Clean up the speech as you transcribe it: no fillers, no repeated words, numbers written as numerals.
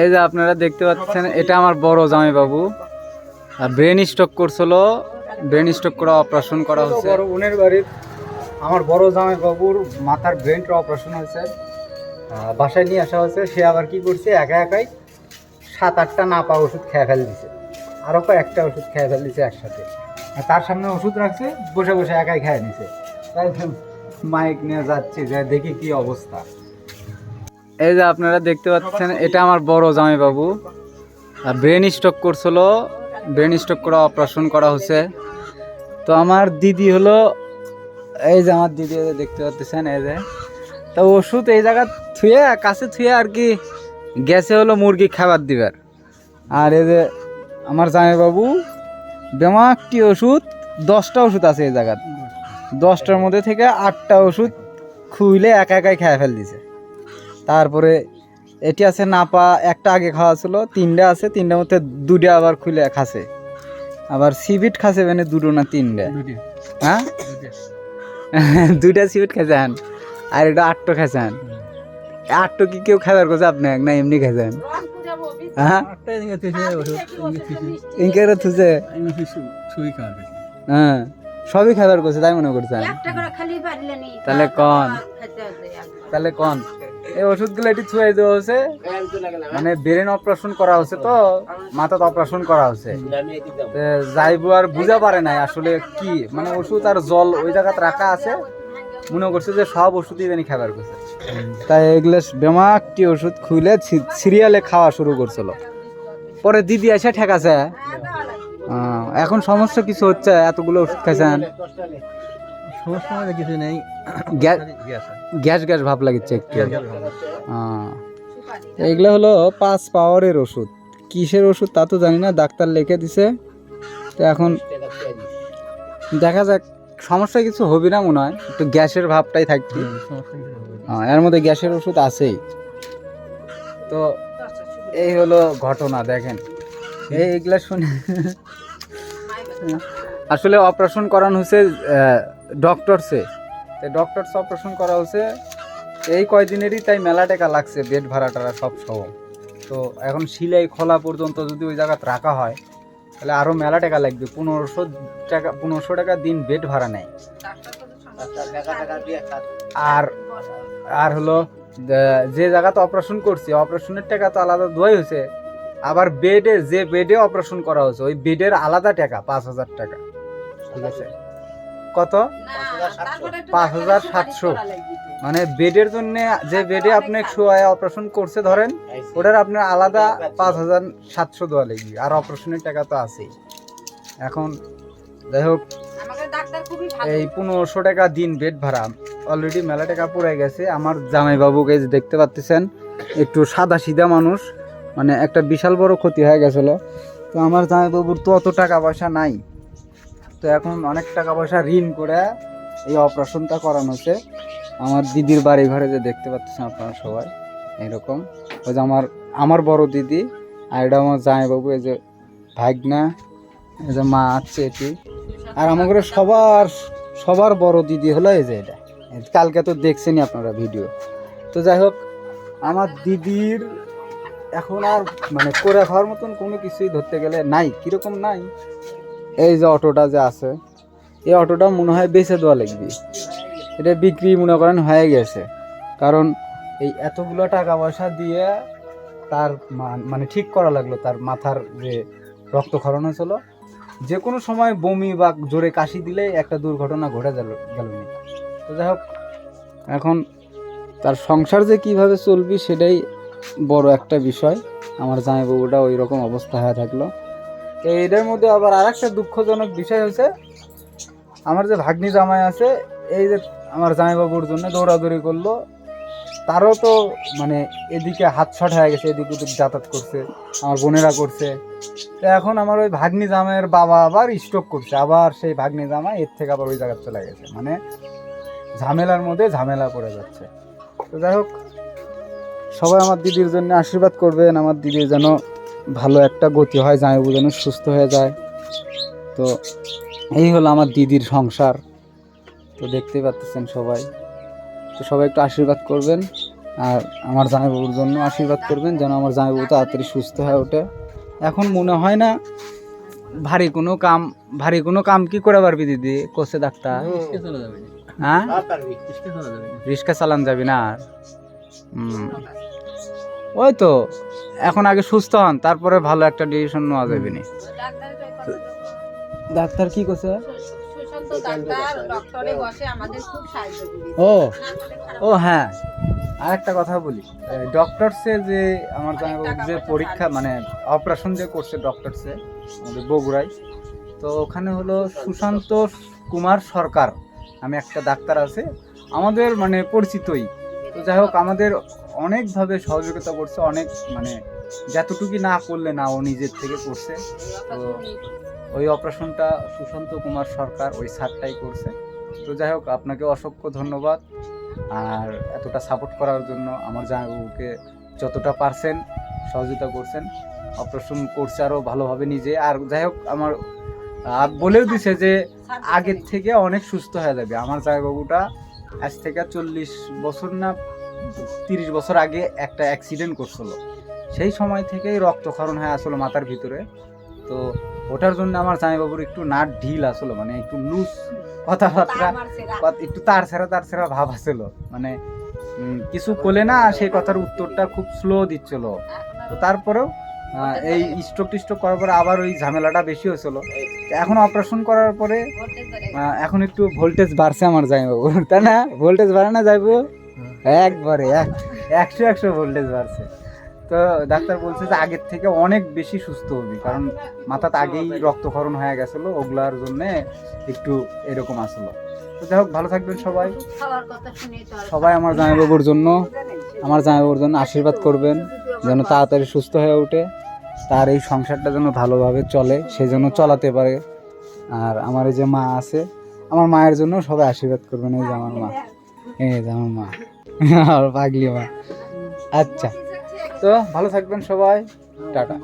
এই যে আপনারা দেখতে পাচ্ছেন, এটা আমার বড় জামাইবাবু ব্রেন স্ট্রোক করছিল। ব্রেন স্ট্রোক করে অপারেশন করা হচ্ছে। বড় বোনের বাড়ির আমার বড় জামাইবাবুর মাথার ব্রেনটা অপারেশন হয়েছে, বাসায় নিয়ে আসা হয়েছে। সে আবার কি করছে, একা একাই 7-8টা নাপা ওষুধ খেয়ে ফেল দিছে, আরও কয়েকটা ওষুধ খেয়ে ফেল দিছে একসাথে। আর তার সামনে ওষুধ রাখছে, বসে বসে একাই খেয়ে নিছে। তাই মাইক নিয়ে যাচ্ছে যে দেখি কি অবস্থা। এই যে আপনারা দেখতে পাচ্ছেন, এটা আমার বড় জামাইবাবু ব্রেন স্ট্রোক করছিল। ব্রেন স্ট্রোক করে অপারেশন করা হচ্ছে। তো আমার দিদি হলো, এই যে আমার দিদি দেখতে পাচ্ছেন, এই যে তো ওষুধ এই জায়গা থুয়ে কাছে থুয়ে আর কি গেছে হলো মুরগি খাবার দিবার। আর এই যে আমার জামাইবাবু বেমাকটি ওষুধ, 10টা ওষুধ আছে এই জায়গায়। 10টার মধ্যে থেকে 8টা ওষুধ খুইলে একা একাই খেয়ে ফেল দিছে। তারপরে এটি আছে নাপা, একটা আগে খাওয়া ছিল, 3টা আছে, 3টার মধ্যে 2টা আবার খুলে খাসে। আবার সিবিট খাসে, মানে 2টো না 3টা, হ্যাঁ 2টা সিবিট খেয়েছেন। আর এটা 8টো খেয়েছেন। 8টো কি কেউ খাবার করছে আপনি না এমনি খেয়েছেন? হ্যাঁ ইনকে থুছে, হ্যাঁ সবই খাবার করছে তাই মনে করছেন? তাহলে কন এই ওষুধগুলো এটি ছুঁয়ে দেওয়া হচ্ছে, মানে ব্রেন অপারেশন করা হচ্ছে, তো মাথা অপারেশন করা হচ্ছে। যাইবো আর বুঝা পারে নাই আসলে কি, মানে ওষুধ আর জল ওই জায়গাতে রাখা আছে, মনে করছে যে সব ওষুধই জানি খাবার করছে। তাই এগুলো বেমাকটি ওষুধ খুলে সিরিয়ালে খাওয়া শুরু করছিল। পরে দিদি এসে ঠেকাছে। এখন সমস্যা কিছু হচ্ছে, এতগুলো ওষুধ খাইছেন? সমস্যা কিছু নেই, গ্যাস গ্যাস ভাব লাগছে একটু। এগুলো হলো 5 পাওয়ারের ওষুধ। কিসের ওষুধ তা তো জানি না, ডাক্তার লিখে দিছে। তো এখন দেখা যাক, সমস্যা কিছু হবে না মনে হয়, একটু গ্যাসের ভাবটাই থাকবে। এর মধ্যে গ্যাসের ওষুধ আছেই। তো এই হলো ঘটনা। দেখেন এইগুলা শুনে আসলে অপারেশন করানো হচ্ছে ডক্টরসে, অপারেশন করা হচ্ছে এই কয়দিনেরই, তাই মেলা টাকা লাগছে, বেড ভাড়া টাড়া সব সহ। তো এখন সিলাই খোলা পর্যন্ত যদি ওই জায়গাতে রাখা হয় তাহলে আরও মেলা টাকা লাগবে। 1500 টাকা দিন বেড ভাড়া নেয়। আর হলো যে জায়গাতে অপারেশন করছি, অপারেশনের টাকা তো আলাদা দেওয়াই হয়েছে। আবার যে বেডে অপারেশন করা হয়েছে ওই বেডের আলাদা টাকা 5000 টাকা। ঠিক আছে, কত? 5700। মানে বেডের জন্য, যে বেডে আপনি শোয়া অপারেশন করছে ধরেন, ওটার আপনার আলাদা 5700 দেওয়া লাগবে। আর অপারেশনের টাকা তো আছেই। এখন যাই হোক, এই 1500 টাকা দিন বেড ভাড়া অলরেডি মেলা টাকা পড়ে গেছে। আমার জামাইবাবুকে দেখতে পাচ্ছেন, একটু সাদা সিধা মানুষ, মানে একটা বিশাল বড় ক্ষতি হয়ে গেছিল। তো আমার জামাইবাবুর তো অত টাকা পয়সা নাই, তো এখন অনেক টাকা পয়সা ঋণ করে এই অপারেশনটা করানো হচ্ছে। আমার দিদির বাড়ি ঘরে যে দেখতে পাচ্ছেন আপনারা সবাই এরকম, ওই যে আমার বড় দিদি, আর এটা আমার জামাইবাবু, এই যে ভাগনা, এই যে মা আছে এটি। আর আমার ঘরে সবার বড় দিদি হলো এই যে এটা, কালকে তো দেখছেনই আপনারা ভিডিও। তো যাই হোক, আমার দিদির এখন আর মানে করে খাওয়ার মতন কোনো কিছুই ধরতে গেলে নাই। কীরকম নাই, এই যে অটোটা যে আছে, এই অটোটা মনে হয় বেচে দেওয়া লাগবে। এটা বিক্রি মনে করেন হয়ে গেছে, কারণ এই এতগুলো টাকা পয়সা দিয়ে তার মানে ঠিক করা লাগলো। তার মাথার যে রক্তক্ষরণ হয়েছিল, যে কোনো সময় বমি বা জোরে কাশি দিলে একটা দুর্ঘটনা ঘটে গেল। তো যাই হোক, এখন তার সংসার যে কিভাবে চলবি সেটাই বড় একটা বিষয়। আমার জামাইবাবুটা ওই রকম অবস্থা হয়ে থাকলো। তো এটার মধ্যে আবার আর একটা দুঃখজনক বিষয় হয়েছে, আমার যে ভাগ্নি জামাই আছে, এই যে আমার জামাইবাবুর জন্য দৌড়াদৌড়ি করলো, তারও তো মানে এদিকে হাত শট হয়ে গেছে, এদিক ওদিক যাতায়াত করছে, আমার বোনেরা করছে। তো এখন আমার ওই ভাগ্নি জামাইয়ের বাবা আবার স্ট্রোক করছে, আবার সেই ভাগ্নি জামাই এর থেকে আবার ওই জায়গায় চলে গেছে, মানে ঝামেলার মধ্যে ঝামেলা পড়ে যাচ্ছে। তো যাই হোক, সবাই আমার দিদির জন্য আশীর্বাদ করবেন, আমার দিদির যেন ভালো একটা গতি হয়, জামাইবাবু যেন সুস্থ হয়ে যায়। তো এই হলো আমার দিদির সংসার। তো দেখতেই পাচ্ছেন সবাই, তো সবাই একটু আশীর্বাদ করবেন। আর আমার জামাইবাবুর জন্য আশীর্বাদ করবেন যেন আমার জামাইবাবু তাড়াতাড়ি সুস্থ হয়ে ওঠে। এখন মনে হয় না ভারী কোনো কাম কি করে পারবি দিদি, কোসে ডাক্তার? রিস্কে চলে যাবে না। হ্যাঁ, রিস্কে চলে যাবে না। রিক্সা চালান যাবি না আর। ওই তো এখন আগে সুস্থ হন, তারপরে ভালো একটা ডিসিশন নেওয়া যাবে না। ডাক্তার কি করছে? ও ও হ্যাঁ, আর একটা কথা বলি, ডক্টরসে যে আমার জামাইবাবুর যে পরীক্ষা মানে অপারেশন যে করছে ডক্টরসে আমাদের বগুড়ায়, তো ওখানে হলো সুশান্ত কুমার সরকার, আমি একটা ডাক্তার আছে আমাদের মানে পরিচিতই। তো যাই হোক আমাদের অনেকভাবে সহযোগিতা করছে, অনেক মানে যতটুকু না করলে না ও নিজের থেকে করছে। তো ওই অপারেশনটা সুশান্ত কুমার সরকার ওই স্যারটাই করছে। তো যাই হোক আপনাকে অসংখ্য ধন্যবাদ, আর এতটা সাপোর্ট করার জন্য আমার জামাইবাবুকে যতটা পারছেন সহযোগিতা করছেন। অপারেশন করছে আরও ভালোভাবে নিজে, আর যাই হোক আমার বলেও দিছে যে আগের থেকে অনেক সুস্থ হয়ে যাবে। আমার জামাইবাবুটা আজ থেকে 40 বছর না 30 বছর আগে একটা অ্যাক্সিডেন্ট করছিল, সেই সময় থেকেই রক্তক্ষরণ হয়ে আসলো মাথার ভিতরে। তো ওটার জন্য আমার জামাইবাবুর একটু নাট ঢিল আসলো, মানে একটু লুজ কথাবার্তা, একটু তার ছেঁড়া ভাব আসছিল, মানে কিছু কোলে না সেই কথার উত্তরটা খুব স্লো দিচ্ছিল। তো তারপরেও এই স্ট্রোক টিস্ট্রোক করার পরে আবার ওই ঝামেলাটা বেশি হয়েছিল। এখন অপারেশন করার পরে এখন একটু ভোল্টেজ বাড়ছে আমার জামাইবাবু, তাই না? ভোল্টেজ বাড়ে না যাইবো একবারে 100 ভোল্টেজ বাড়ছে। তো ডাক্তার বলছে যে আগের থেকে অনেক বেশি সুস্থ হবি, কারণ মাথাতে আগেই রক্তক্ষরণ হয়ে গেছিলো, ওগুলার জন্য একটু এরকম আসলো। তো যাই হোক ভালো থাকবেন সবাই, সবাই আমার জামাইবাবুর জন্য আশীর্বাদ করবেন যেন তাড়াতাড়ি সুস্থ হয়ে ওঠে, তার এই সংসারটা যেন ভালোভাবে চলে, সেই জন্য চলাতে পারে। আর আমার এই যে মা আছে, আমার মায়ের জন্য সবাই আশীর্বাদ করবেন। এই যে আমার মা, আর পাগলি মা। আচ্ছা, তো ভালো থাকবেন সবাই, টাটা।